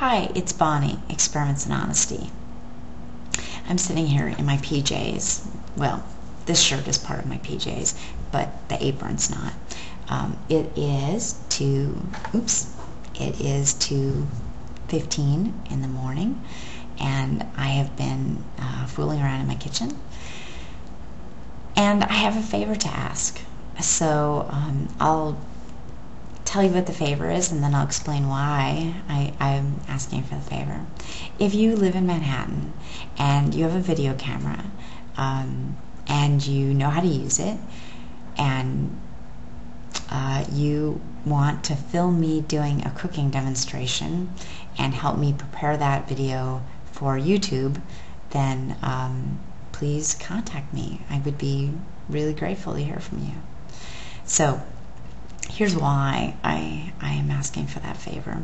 Hi, it's Bonnie, Experiments in Honesty. I'm sitting here in my PJs. Well, this shirt is part of my PJs, but the apron's not. It is 2:15 in the morning, and I have been fooling around in my kitchen. And I have a favor to ask. So I'll tell you what the favor is, and then I'll explain why I'm asking for the favor. If you live in Manhattan and you have a video camera and you know how to use it, and you want to film me doing a cooking demonstration and help me prepare that video for YouTube, then please contact me. I would be really grateful to hear from you. So here's why I am asking for that favor.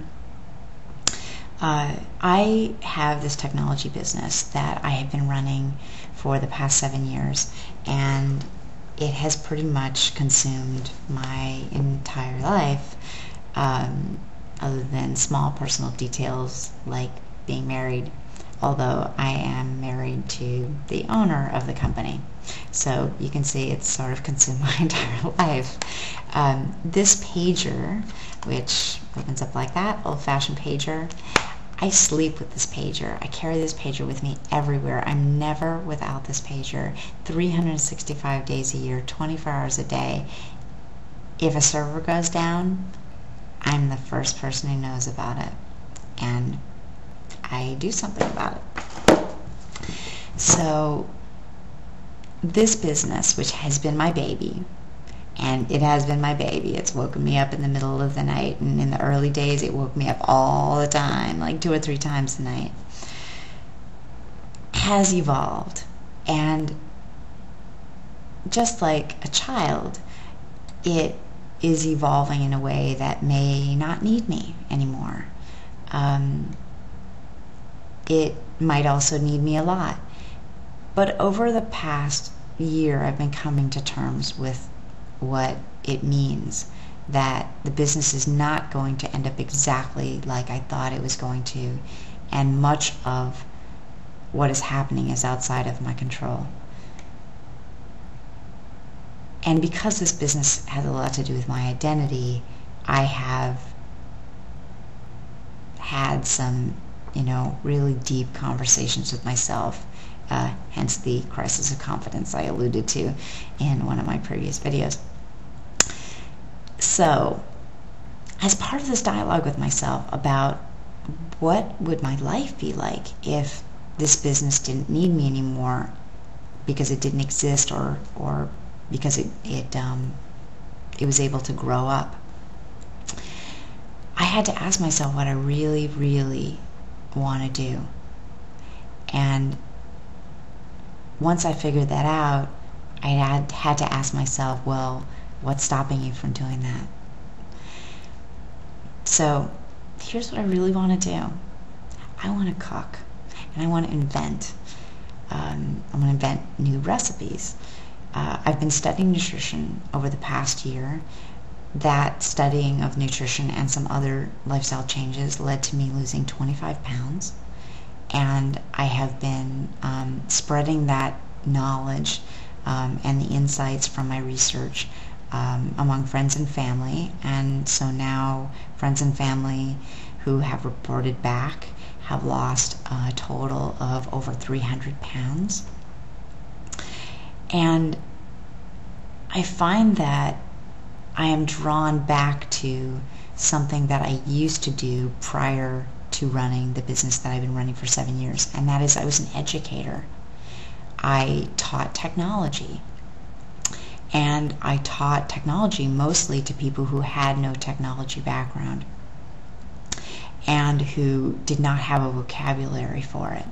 I have this technology business that I have been running for the past 7 years, and it has pretty much consumed my entire life, other than small personal details like being married, although I am married to the owner of the company. So you can see it's sort of consumed my entire life. This pager, which opens up like that, old-fashioned pager, I sleep with this pager. I carry this pager with me everywhere. I'm never without this pager, 365 days a year, 24 hours a day. If a server goes down, I'm the first person who knows about it, and I do something about it. So this business, which has been my baby, and it has been my baby, it's woken me up in the middle of the night, and in the early days it woke me up all the time, like 2 or 3 times a night, has evolved. And just like a child, it is evolving in a way that may not need me anymore. It might also need me a lot. But over the past year, I've been coming to terms with what it means, that the business is not going to end up exactly like I thought it was going to, and much of what is happening is outside of my control. And because this business has a lot to do with my identity, I have had some, really deep conversations with myself, hence the crisis of confidence I alluded to in one of my previous videos. So, as part of this dialogue with myself about what would my life be like if this business didn't need me anymore because it didn't exist, or because it was able to grow up, I had to ask myself what I really, really want to do. And once I figured that out, I had to ask myself, well, what's stopping you from doing that? So here's what I really want to do. I want to cook, and I want to invent. I'm going to invent new recipes. I've been studying nutrition over the past year. That studying of nutrition and some other lifestyle changes led to me losing 25 pounds. And I have been spreading that knowledge and the insights from my research among friends and family. And so now friends and family who have reported back have lost a total of over 300 pounds. And I find that I am drawn back to something that I used to do prior to running the business that I've been running for 7 years, and that is I was an educator. I taught technology, and I taught technology mostly to people who had no technology background and who did not have a vocabulary for it.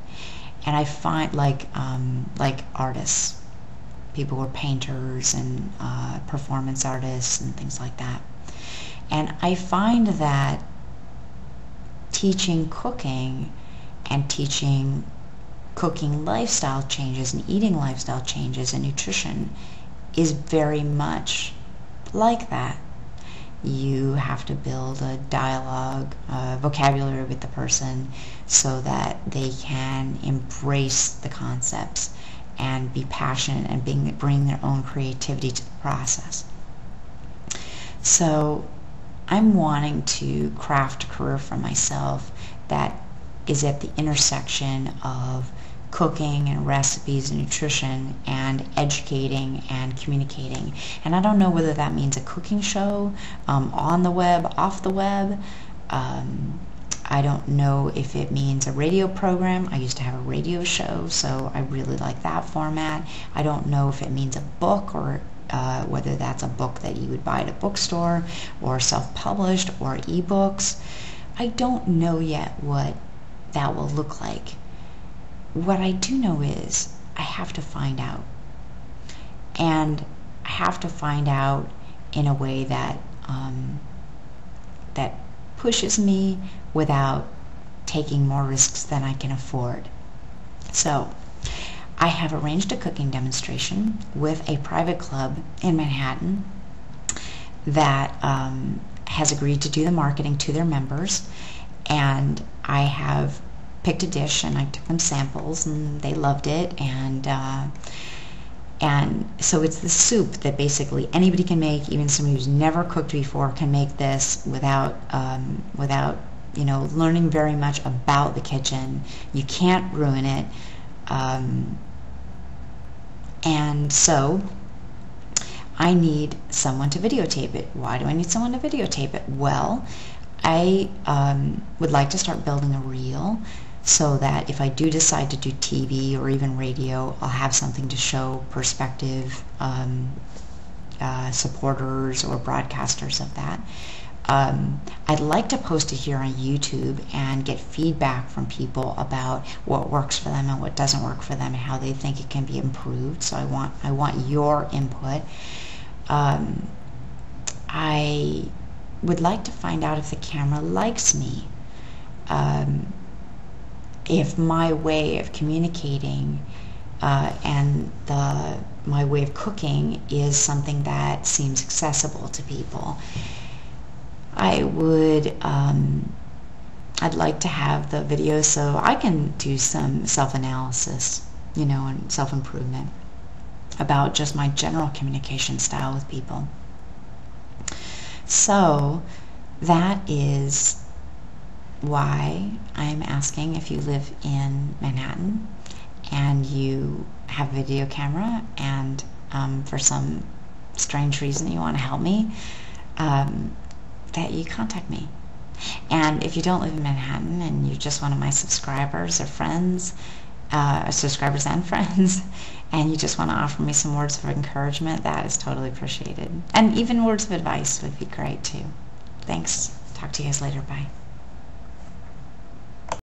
And I find like artists, people who are painters and performance artists and things like that. And I find that teaching cooking and teaching cooking lifestyle changes and eating lifestyle changes and nutrition is very much like that. you have to build a dialogue, vocabulary with the person so that they can embrace the concepts and be passionate and bring their own creativity to the process. So I'm wanting to craft a career for myself that is at the intersection of cooking and recipes and nutrition and educating and communicating. And I don't know whether that means a cooking show on the web, off the web. I don't know if it means a radio program. I used to have a radio show, so I really like that format. I don't know if it means a book, or whether that's a book that you would buy at a bookstore or self-published or ebooks. I don't know yet what that will look like. What I do know is I have to find out. And I have to find out in a way that that pushes me without taking more risks than I can afford. So I have arranged a cooking demonstration with a private club in Manhattan that has agreed to do the marketing to their members, and I have picked a dish and I took them samples and they loved it, and so it's the soup that basically anybody can make. Even somebody who's never cooked before can make this without learning very much about the kitchen. You can't ruin it. And so I need someone to videotape it. Why do I need someone to videotape it? Well, I would like to start building a reel so that if I do decide to do TV or even radio, I'll have something to show prospective supporters or broadcasters of that. I'd like to post it here on YouTube and get feedback from people about what works for them and what doesn't work for them and how they think it can be improved. So I want your input. I would like to find out if the camera likes me. If my way of communicating and my way of cooking is something that seems accessible to people. I'd like to have the video so I can do some self-analysis, and self-improvement about just my general communication style with people. So that is why I'm asking if you live in Manhattan and you have a video camera and for some strange reason you want to help me, that you contact me. And if you don't live in Manhattan and you're just one of my subscribers or friends, subscribers and friends, and you just want to offer me some words of encouragement, that is totally appreciated. And even words of advice would be great too. Thanks. Talk to you guys later. Bye.